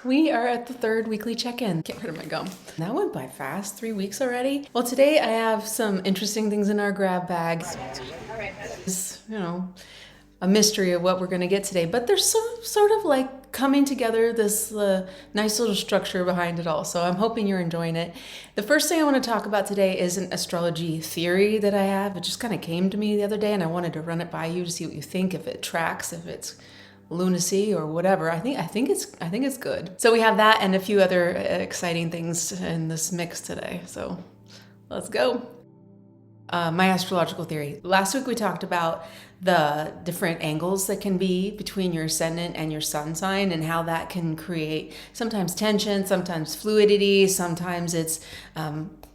We are at the third weekly check-in. Get rid of my gum. That went by fast, 3 weeks already. Well, today I have some interesting things in our grab bags. It's, a mystery of what we're gonna get today, but there's sort of like coming together, this nice little structure behind it all. So I'm hoping you're enjoying it. The first thing I wanna talk about today is an astrology theory that I have. It just kind of came to me the other day and I wanted to run it by you to see what you think, if it tracks, if it's lunacy or whatever. I think it's good. So we have that and a few other exciting things in this mix today. So let's go. My astrological theory. Last week we talked about the different angles that can be between your ascendant and your sun sign and how that can create sometimes tension, sometimes fluidity, sometimes it's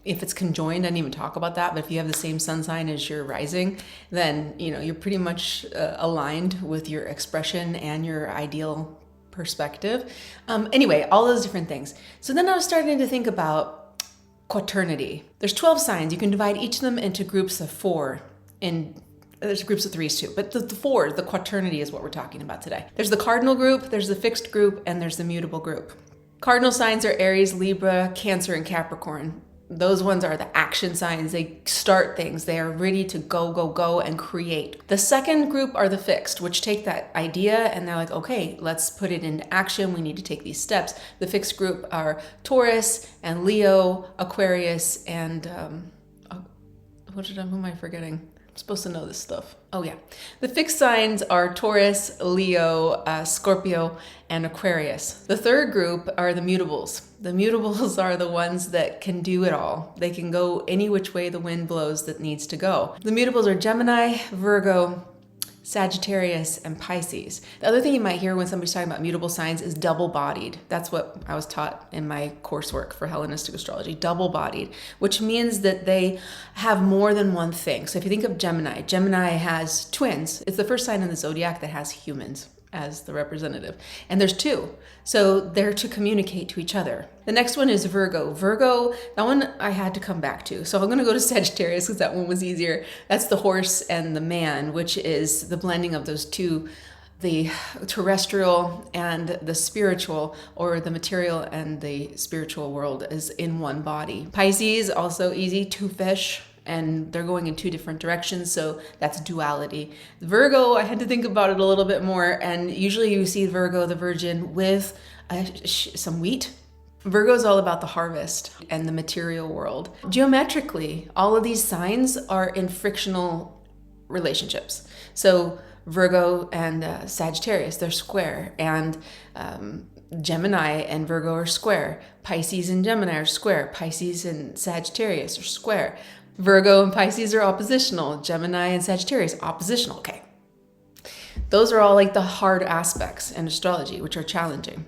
if it's conjoined. I didn't even talk about that, but if you have the same sun sign as your rising, then you're pretty much aligned with your expression and your ideal perspective. Anyway, all those different things. So then I was starting to think about quaternity. There's 12 signs. You can divide each of them into groups of 4, and there's groups of 3s too, but the 4, the quaternity is what we're talking about today. There's the cardinal group, there's the fixed group, and there's the mutable group. Cardinal signs are Aries, Libra, Cancer, and Capricorn. Those ones are the action signs. They start things. They are ready to go, and create. The second group are the fixed, which take that idea and they're like, okay, let's put it into action. We need to take these steps. The fixed group are Taurus and Leo, Aquarius, and who am I forgetting? I'm supposed to know this stuff. Oh yeah. The fixed signs are Taurus, Leo, Scorpio, and Aquarius. The third group are the mutables. The mutables are the ones that can do it all. They can go any which way the wind blows that needs to go. The mutables are Gemini, Virgo, Sagittarius, and Pisces. The other thing you might hear when somebody's talking about mutable signs is double-bodied. That's what I was taught in my coursework for Hellenistic astrology, double-bodied, which means that they have more than one thing. So if you think of Gemini, Gemini has twins. It's the first sign in the zodiac that has humans as the representative. And there's 2. So they're to communicate to each other. The next one is Virgo. Virgo, that one I had to come back to. So I'm going to go to Sagittarius because that one was easier. That's the horse and the man, which is the blending of those 2, the terrestrial and the spiritual, or the material and the spiritual world is in one body. Pisces, also easy, 2 fish. And they're going in 2 different directions, so that's duality. Virgo, I had to think about it a little bit more, and usually you see Virgo, the virgin, with some wheat. Virgo is all about the harvest and the material world. Geometrically, all of these signs are in frictional relationships. So Virgo and Sagittarius, they're square, and Gemini and Virgo are square. Pisces and Gemini are square. Pisces and Sagittarius are square. Virgo and Pisces are oppositional. Gemini and Sagittarius, oppositional. Okay. Those are all like the hard aspects in astrology, which are challenging.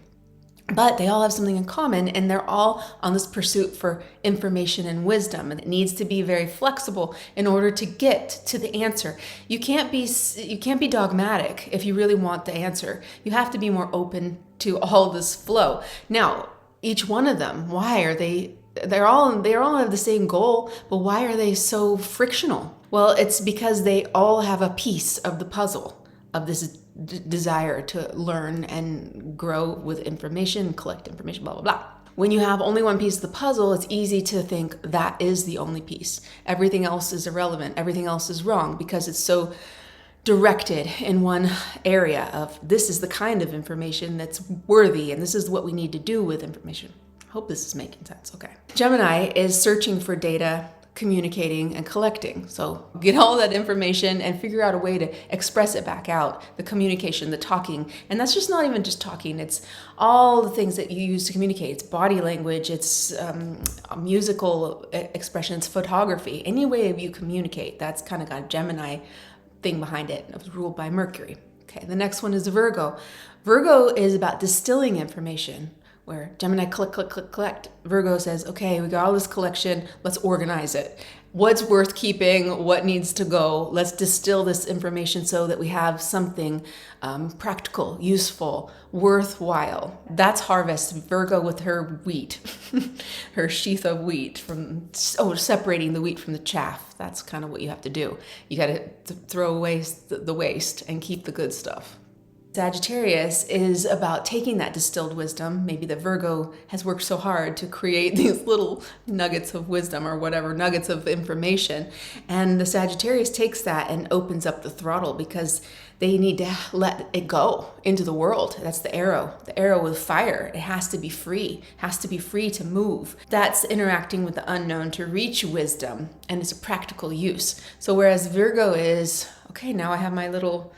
But they all have something in common, and they're all on this pursuit for information and wisdom. And it needs to be very flexible in order to get to the answer. You can't be dogmatic if you really want the answer. You have to be more open to all this flow. Now, each one of them, why are they all have the same goal, but why are they so frictional? Well, it's because they all have a piece of the puzzle of this desire to learn and grow with information, collect information, blah, blah, blah. When you have only one piece of the puzzle, it's easy to think that is the only piece. Everything else is irrelevant. Everything else is wrong because it's so directed in one area of this is the kind of information that's worthy and this is what we need to do with information. Hope this is making sense. Okay. Gemini is searching for data, communicating, and collecting. So get all that information and figure out a way to express it back out, the communication, the talking. And that's just not even just talking. It's all the things that you use to communicate. It's body language, it's musical expressions, photography, any way you communicate. That's kind of got a Gemini thing behind it. It was ruled by Mercury. Okay, the next one is Virgo. Virgo is about distilling information, where Gemini collect. Virgo says, okay, we got all this collection, let's organize it. What's worth keeping, what needs to go, let's distill this information so that we have something practical, useful, worthwhile. That's harvest. Virgo with her wheat, her sheath of wheat, separating the wheat from the chaff. That's kind of what you have to do. You got to throw away the waste and keep the good stuff. Sagittarius is about taking that distilled wisdom. Maybe the Virgo has worked so hard to create these little nuggets of wisdom or whatever, nuggets of information. And the Sagittarius takes that and opens up the throttle because they need to let it go into the world. That's the arrow with fire. It has to be free, to move. That's interacting with the unknown to reach wisdom, and it's a practical use. So whereas Virgo is, okay, now I have my little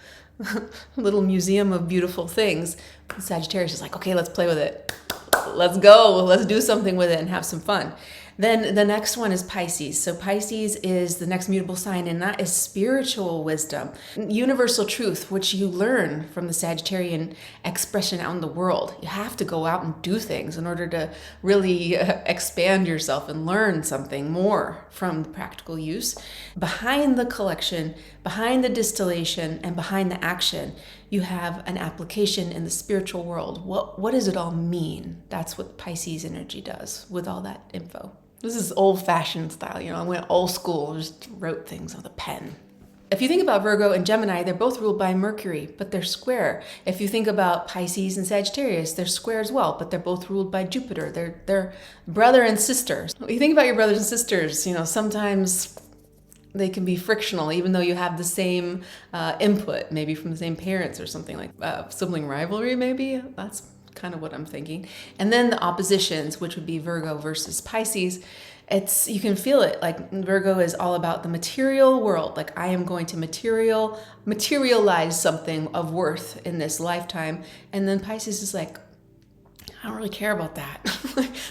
museum of beautiful things. Sagittarius is like, okay, let's play with it. Let's go. Let's do something with it and have some fun. Then the next one is Pisces. So Pisces is the next mutable sign, and that is spiritual wisdom, universal truth, which you learn from the Sagittarian expression out in the world. You have to go out and do things in order to really expand yourself and learn something more from the practical use. Behind the collection, behind the distillation, and behind the action, you have an application in the spiritual world. What does it all mean? That's what Pisces energy does with all that info. This is old-fashioned style, I went old school, just wrote things with a pen. If you think about Virgo and Gemini, they're both ruled by Mercury, but they're square. If you think about Pisces and Sagittarius, they're square as well, but they're both ruled by Jupiter. They're brother and sister. When you think about your brothers and sisters, sometimes they can be frictional, even though you have the same input, maybe from the same parents or something like sibling rivalry, maybe. That's kind of what I'm thinking. And then the oppositions, which would be Virgo versus Pisces. You can feel it. Like Virgo is all about the material world. Like I am going to materialize something of worth in this lifetime. And then Pisces is like, I don't really care about that.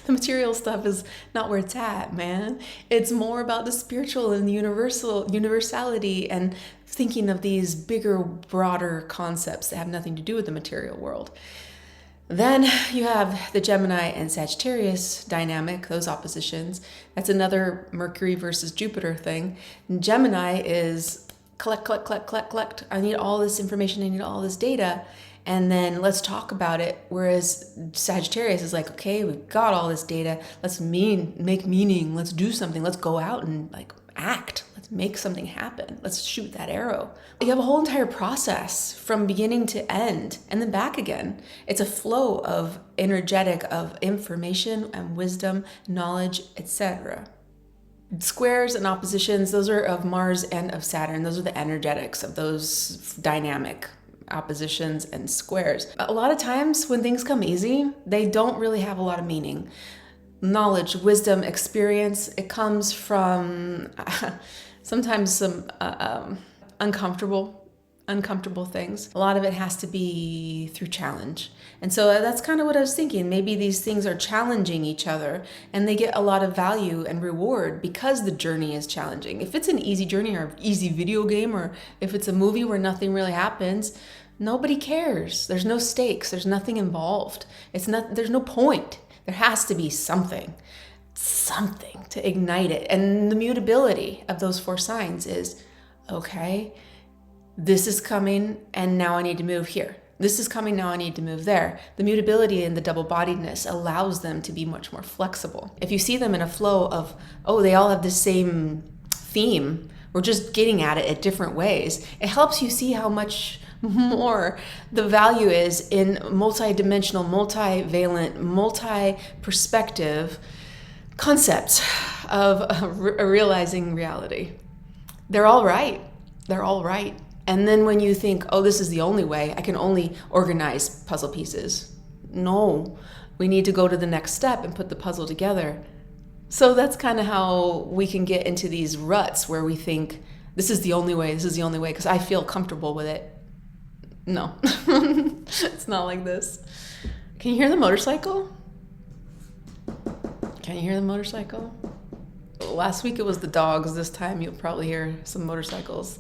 The material stuff is not where it's at, man. It's more about the spiritual and the universality and thinking of these bigger, broader concepts that have nothing to do with the material world. Then you have the Gemini and Sagittarius dynamic, those oppositions. That's another Mercury versus Jupiter thing. And Gemini is collect. I need all this information, I need all this data, and then let's talk about it. Whereas Sagittarius is like, okay, we've got all this data, let's make meaning, let's do something, let's go out and act. Let's make something happen. Let's shoot that arrow. You have a whole entire process from beginning to end and then back again. It's a flow of energetic of information and wisdom, knowledge, etc. Squares and oppositions, those are of Mars and of Saturn. Those are the energetics of those dynamic oppositions and squares. A lot of times when things come easy, they don't really have a lot of meaning. Knowledge, wisdom, experience, it comes from sometimes some uncomfortable things. A lot of it has to be through challenge. And so that's kind of what I was thinking. Maybe these things are challenging each other and they get a lot of value and reward because the journey is challenging. If it's an easy journey or easy video game, or if it's a movie where nothing really happens, nobody cares. There's no stakes. There's nothing involved. There's no point. There has to be something to ignite it. And the mutability of those 4 signs is, okay, this is coming and now I need to move here. This is coming, now I need to move there. The mutability and the double-bodiedness allows them to be much more flexible. If you see them in a flow of, oh, they all have the same theme, we're just getting at it at different ways, it helps you see how much more the value is in multi-dimensional, multivalent, multi-perspective concepts of realizing reality. They're all right. And then when you think, oh, this is the only way, I can only organize puzzle pieces. No, we need to go to the next step and put the puzzle together. So that's kind of how we can get into these ruts where we think, this is the only way, because I feel comfortable with it. No, it's not like this. Can you hear the motorcycle? Last week it was the dogs. This time you'll probably hear some motorcycles.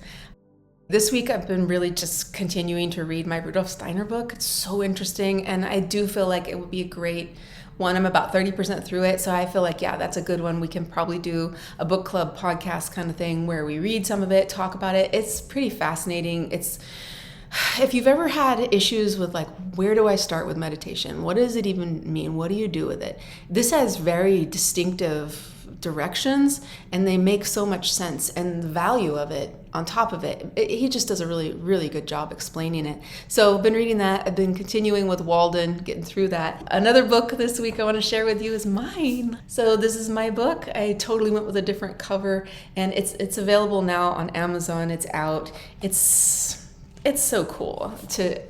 This week I've been really just continuing to read my Rudolf Steiner book. It's so interesting, and I do feel like it would be a great one. I'm about 30% through it, so I feel like, yeah, that's a good one. We can probably do a book club podcast kind of thing where we read some of it, talk about it. It's pretty fascinating. If you've ever had issues with where do I start with meditation? What does it even mean? What do you do with it? This has very distinctive directions and they make so much sense, and the value of it on top of it. He just does a really, really good job explaining it. So I've been reading that. I've been continuing with Walden, getting through that. Another book this week I want to share with you is mine. So this is my book. I totally went with a different cover, and it's available now on Amazon. It's out. It's so cool to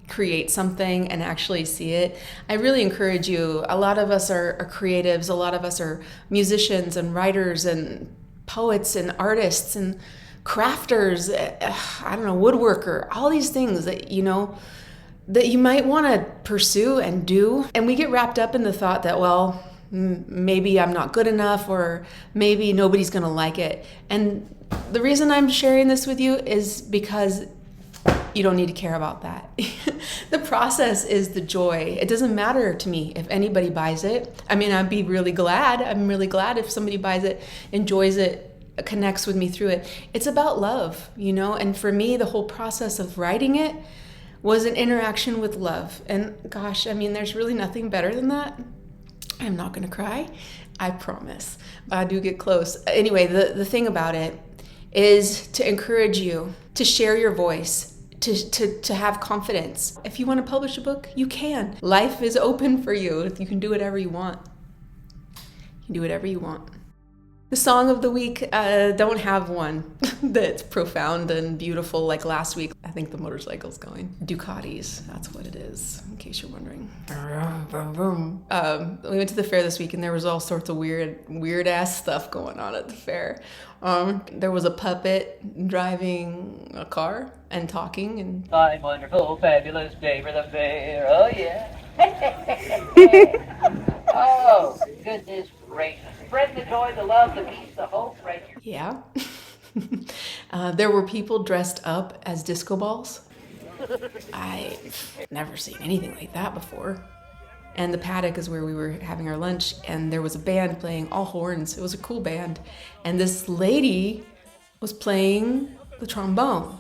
create something and actually see it. I really encourage you. A lot of us are creatives. A lot of us are musicians and writers and poets and artists and crafters, I don't know, woodworker, all these things that, you know, that you might want to pursue and do. And we get wrapped up in the thought that, well, maybe I'm not good enough, or maybe nobody's going to like it. And the reason I'm sharing this with you is because you don't need to care about that. The process is the joy. It doesn't matter to me if anybody buys it. I mean, I'd be really glad. I'm really glad if somebody buys it, enjoys it, connects with me through it. It's about love, you know? And for me, the whole process of writing it was an interaction with love. And gosh, I mean, there's really nothing better than that. I'm not gonna cry, I promise. I do get close. Anyway, the thing about it is to encourage you to share your voice, to have confidence. If you want to publish a book, you can. Life is open for you. You can do whatever you want. You can do whatever you want. The song of the week, don't have one that's profound and beautiful like last week. I think the motorcycle's going. Ducatis, that's what it is, in case you're wondering. We went to the fair this week and there was all sorts of weird ass stuff going on at the fair. There was a puppet driving a car and talking and... Fine, wonderful, fabulous day for the fair, oh yeah. Oh, goodness gracious. Spread the joy, the love, the peace, the hope, right here. Yeah. There were people dressed up as disco balls. I've never seen anything like that before. And the paddock is where we were having our lunch, and there was a band playing all horns. It was a cool band. And this lady was playing the trombone.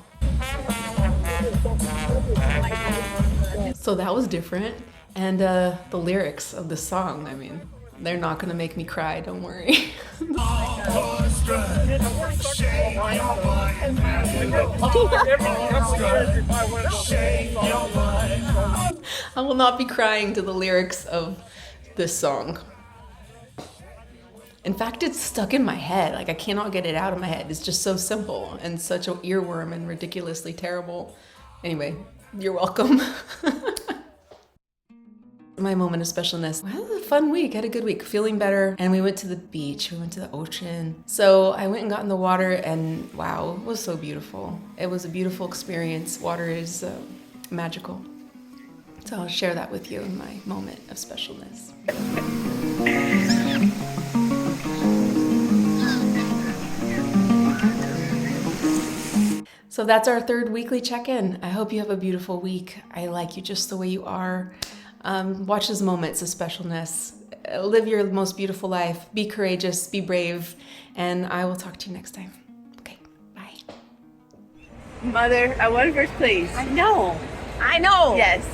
So that was different. And the lyrics of the song, I mean, they're not gonna make me cry, don't worry. I will not be crying to the lyrics of this song. In fact, it's stuck in my head. Like, I cannot get it out of my head. It's just so simple and such an earworm and ridiculously terrible. Anyway, you're welcome. My moment of specialness. Well, it was a fun week. I had a good week, feeling better. And we went to the beach, we went to the ocean. So I went and got in the water and wow, it was so beautiful. It was a beautiful experience. Water is magical. So I'll share that with you in my moment of specialness. So that's our third weekly check-in. I hope you have a beautiful week. I like you just the way you are. Watch those moments of specialness. Live your most beautiful life. Be courageous, be brave, and I will talk to you next time. Okay, bye. Mother, I won first place. I know. I know. Yes.